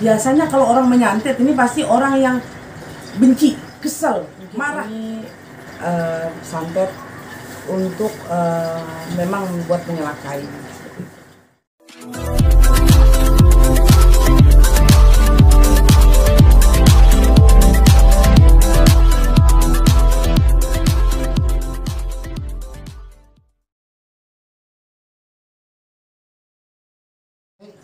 Biasanya kalau orang menyantet ini pasti orang yang benci, kesel, marah. Ini santet untuk memang buat menyelakai.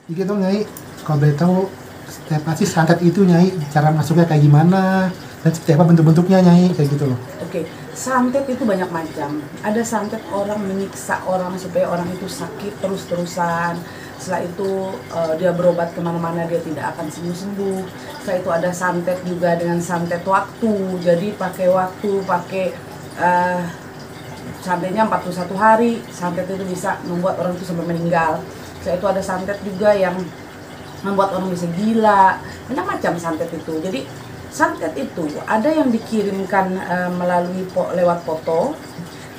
Gitu Nyai, kalau boleh tahu setiap pasti santet itu Nyai, cara masuknya kayak gimana dan seperti apa bentuk-bentuknya Nyai, kayak gitu loh. Oke, santet itu banyak macam. Ada santet orang menyiksa orang supaya orang itu sakit terus-terusan. Setelah itu dia berobat kemana-mana dia tidak akan sembuh-sembuh. Setelah itu ada santet juga dengan santet waktu. Jadi pakai waktu, pakai santetnya 41 hari. Santet itu bisa membuat orang itu sampai meninggal. Setelah itu ada santet juga yang membuat orang bisa gila. Banyak macam santet itu. Jadi santet itu ada yang dikirimkan melalui lewat foto.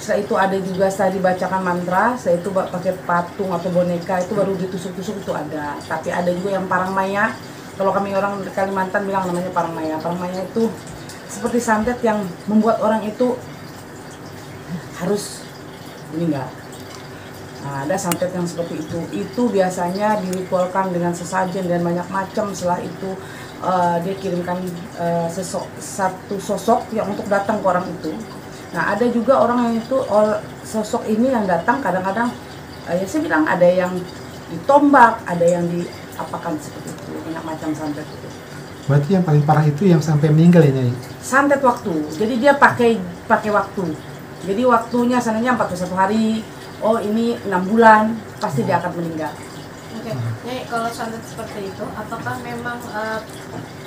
Setelah itu ada juga setelah dibacakan mantra. Setelah itu pakai patung atau boneka itu baru ditusuk-tusuk itu ada. Tapi ada juga yang parang maya. Kalau kami orang Kalimantan bilang namanya parang maya. Parang maya itu seperti santet yang membuat orang itu harus meninggal. Nah, ada santet yang seperti itu. Itu biasanya diritualkan dengan sesajen dan banyak macam. Setelah itu dia kirimkan satu sosok yang untuk datang ke orang itu. Nah, ada juga orang yang itu sosok ini yang datang kadang-kadang ya saya bilang ada yang ditombak, ada yang diapakan seperti itu. Banyak macam santet itu. Berarti yang paling parah itu yang sampai meninggal ya Nyai? Santet waktu. Jadi dia pakai waktu. Jadi waktunya sananya 41 hari. Oh ini 6 bulan, pasti dia akan meninggal. Oke, Nyai, kalau santet seperti itu, apakah memang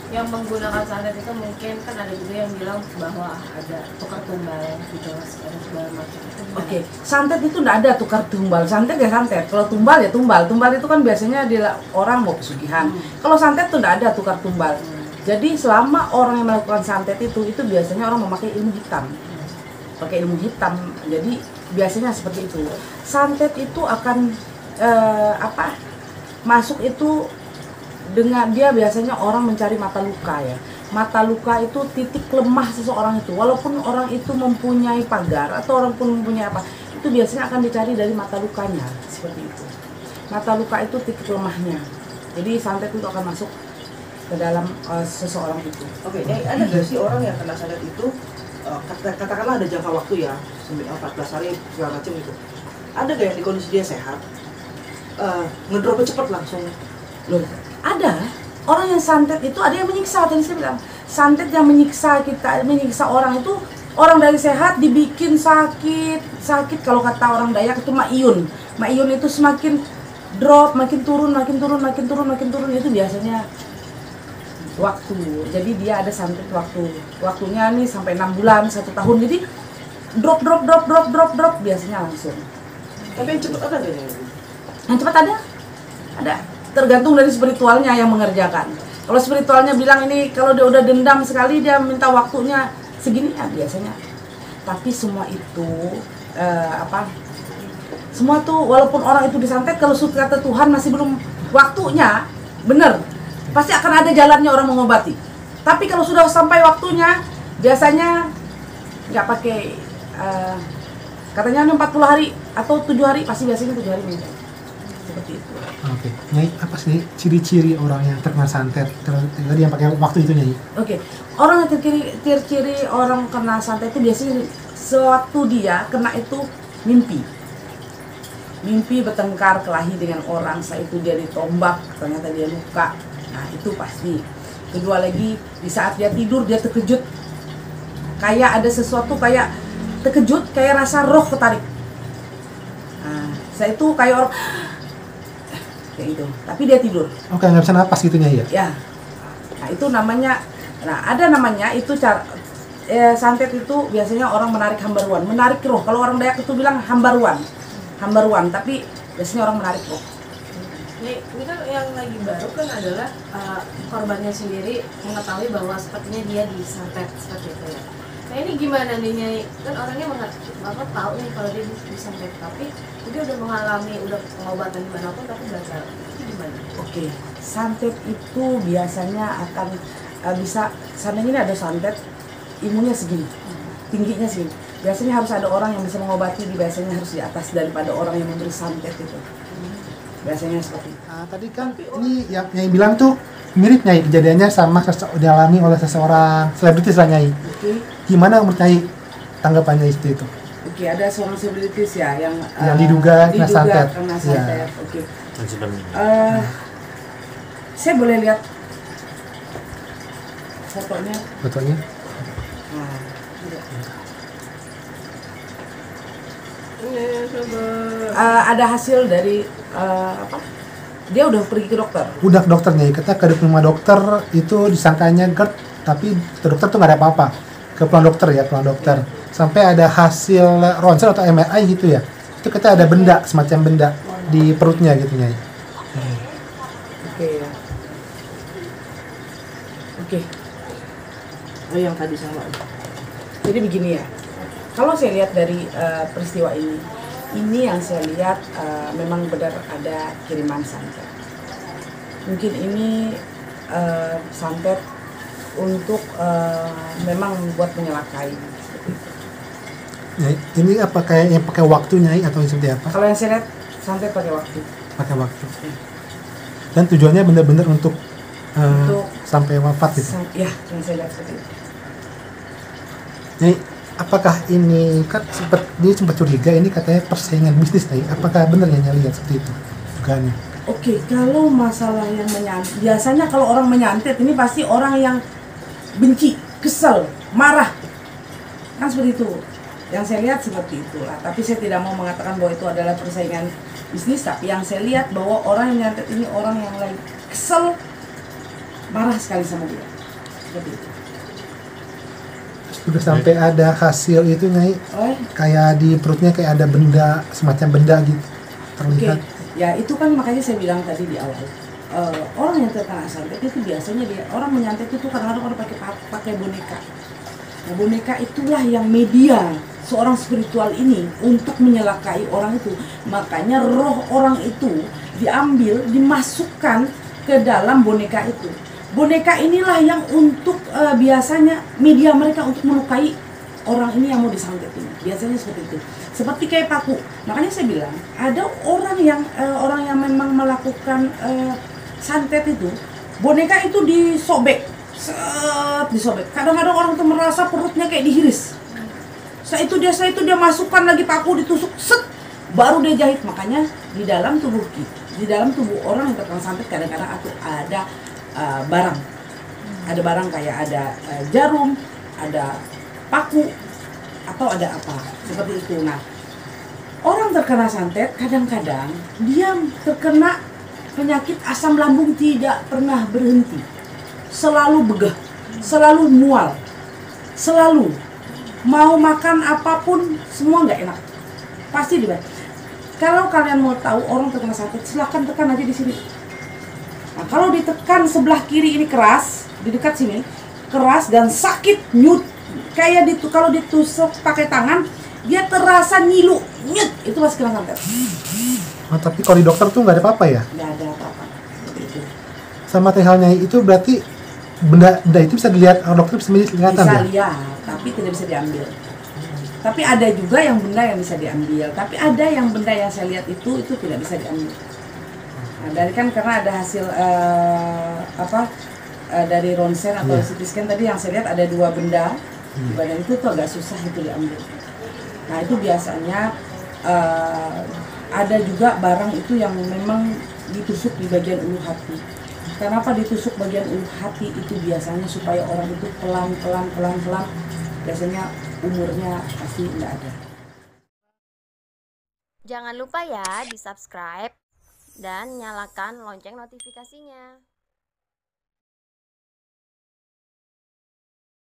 yang menggunakan santet itu mungkin kan ada juga yang bilang bahwa ada tukar tumbal gitu, ada segala macam. Oke, santet itu tidak ada tukar tumbal. Santet ya santet. Kalau tumbal ya tumbal. Tumbal itu kan biasanya orang mau pesugihan. Kalau santet itu tidak ada tukar tumbal. Jadi selama orang yang melakukan santet itu biasanya orang memakai ilmu hitam. Pakai ilmu hitam, jadi biasanya seperti itu. Santet itu akan masuk itu dengan dia biasanya orang mencari mata luka ya. Mata luka itu titik lemah seseorang itu. Walaupun orang itu mempunyai pagar atau orang pun mempunyai apa, itu biasanya akan dicari dari mata lukanya seperti itu. Mata luka itu titik lemahnya. Jadi santet itu akan masuk ke dalam seseorang itu. Oke, ada nggak sih orang yang kena santet itu? Katakanlah ada jangka waktu ya 14 hari segala macam itu, ada gak yang di kondisi dia sehat ngedropnya cepat langsung? Loh, ada orang yang santet itu ada yang menyiksa. Tadi saya bilang santet yang menyiksa kita, menyiksa orang itu orang dari sehat dibikin sakit kalau kata orang Dayak itu maiyun itu semakin drop, makin turun itu biasanya waktu. Jadi dia ada santet waktunya nih sampai 6 bulan, 1 tahun. Jadi drop biasanya langsung. Tapi yang cepat ada nggak? Yang cepat ada, tergantung dari spiritualnya yang mengerjakan. Kalau spiritualnya bilang ini kalau dia udah dendam sekali dia minta waktunya segini ya biasanya. Tapi semua itu semua tuh walaupun orang itu disantet, kalau kata Tuhan masih belum waktunya bener, pasti akan ada jalannya orang mengobati. Tapi kalau sudah sampai waktunya, biasanya nggak pakai katanya 40 hari atau 7 hari, pasti biasanya 7 hari meninggal. Seperti itu. Oke, Nyai, apa sih ciri-ciri orang yang terkena santet? Tadi yang pakai waktu itu Nyai? Oke, orang yang ciri orang kena santet itu biasanya sewaktu dia kena itu mimpi bertengkar kelahi dengan orang, saat itu dia ditombak, ternyata dia luka. Nah itu pasti. Kedua lagi, di saat dia tidur dia terkejut, kayak ada sesuatu, kayak terkejut, kayak rasa roh ketarik. Nah saya itu kayak orang kayak itu, tapi dia tidur. Oke, nggak bisa napas gitu Nyai ya? Ya, nah itu namanya, ada namanya itu cara santet itu biasanya orang menarik hambaruan, menarik roh. Kalau orang Dayak itu bilang hambaruan, tapi biasanya orang menarik roh. Ini kan yang lagi baru kan adalah korbannya sendiri mengetahui bahwa sepertinya dia disantet seperti itu ya. Nah ini gimana nih Nyai? Kan orangnya Bapak tahu nih kalau dia disantet, tapi dia udah mengalami, udah pengobatan dimanapun tapi gagal. gimana? Oke, santet itu biasanya akan bisa, seandainya ini ada santet, imunnya segini, tingginya segini. Biasanya harus ada orang yang bisa mengobati, biasanya harus di atas daripada orang yang memberi santet itu. Biasanya seperti itu. Nah, tadi kan ini yang bilang tuh mirip Nyai kejadiannya sama dialami oleh seseorang selebritis lah Nyai. Oke, Gimana menurut Nyai tanggapannya itu? oke, ada seorang selebritis ya yang Diduga kena santet. kena Ya. santet. Oke. Saya boleh lihat fotonya? Betulnya? Nah, tidak. Ada hasil dari apa? Dia udah pergi ke dokter. Udah ke dokter Nyai, kata ke rumah dokter itu disangkanya GERD, tapi ke dokter tuh nggak ada apa-apa. Ke pulang dokter. Sampai ada hasil ronsen atau MRI gitu ya. Itu kita ada benda, semacam benda di perutnya gitu Nyai. Oke. Oke. Oh yang tadi sama. Jadi begini ya. Kalau saya lihat dari peristiwa ini yang saya lihat memang benar ada kiriman santet. Mungkin ini santet untuk memang buat menyelakai. Seperti itu. Nyai, ini apa kayak yang pakai waktu Nyai atau seperti apa? Kalau yang saya lihat santet pakai waktu. Pakai waktu. Dan tujuannya benar-benar untuk Untuk sampai wafat gitu. Ya, yang saya lihat seperti itu. Nyai, apakah ini kan sempat curiga ini katanya persaingan bisnis Nyai? Apakah benar ya Nyai lihat seperti itu? Dugaannya. Oke, kalau masalah yang menyantet, biasanya kalau orang menyantet ini pasti orang yang benci, kesel, marah. Kan seperti itu. Yang saya lihat seperti itulah. Tapi saya tidak mau mengatakan bahwa itu adalah persaingan bisnis. Tapi yang saya lihat bahwa orang yang menyantet ini orang yang lagi kesel, marah sekali sama dia. Seperti itu. Sudah sampai ada hasil itu Nyai, Oh, kayak di perutnya kayak ada benda, semacam benda gitu oke. terlihat. Ya itu kan makanya saya bilang tadi di awal. Orang yang terkena santet itu biasanya orang menyantet itu kadang-kadang orang pakai boneka. Nah, boneka itulah yang media seorang spiritual ini untuk menyelakai orang itu. Makanya roh orang itu diambil, dimasukkan ke dalam boneka itu. Boneka inilah yang untuk biasanya media mereka untuk melukai orang ini yang mau disantet ini. Biasanya seperti itu. Seperti kayak paku. Makanya saya bilang ada orang yang memang melakukan santet itu, boneka itu disobek. Disobek. Kadang-kadang orang tuh merasa perutnya kayak dihiris. Setelah itu dia masukkan lagi paku, ditusuk, set, baru dia jahit. Makanya di dalam tubuh orang yang terkena santet kadang-kadang ada barang. Ada barang kayak ada jarum, ada paku, atau ada apa seperti itu. Nah, orang terkena santet kadang-kadang dia terkena penyakit asam lambung tidak pernah berhenti. Selalu begah, selalu mual, selalu mau makan apapun semua nggak enak, pasti dibayar. Kalau kalian mau tahu orang terkena santet, silahkan tekan aja di sini. Nah, kalau ditekan sebelah kiri ini keras, di dekat sini keras dan sakit, nyut, kayak kalau ditusuk pakai tangan dia terasa nyilu, nyut, itu masih kena santet. Oh, tapi kalau di dokter tuh nggak ada apa-apa ya? Nggak ada apa-apa seperti itu. Sama halnya itu berarti benda itu bisa dilihat, dokter bisa kelihatan Bisa ya? lihat, tapi tidak bisa diambil. Tapi ada juga yang benda yang bisa diambil. Tapi ada yang benda yang saya lihat itu tidak bisa diambil. Nah, dari kan karena ada hasil dari ronsen atau CT scan tadi yang saya lihat ada 2 benda. Benda itu tuh agak susah itu diambil. Nah itu biasanya ada juga barang itu yang memang ditusuk di bagian ulu hati. Kenapa ditusuk bagian ulu hati itu biasanya supaya orang itu pelan-pelan biasanya umurnya pasti tidak ada. Jangan lupa ya di subscribe dan nyalakan lonceng notifikasinya.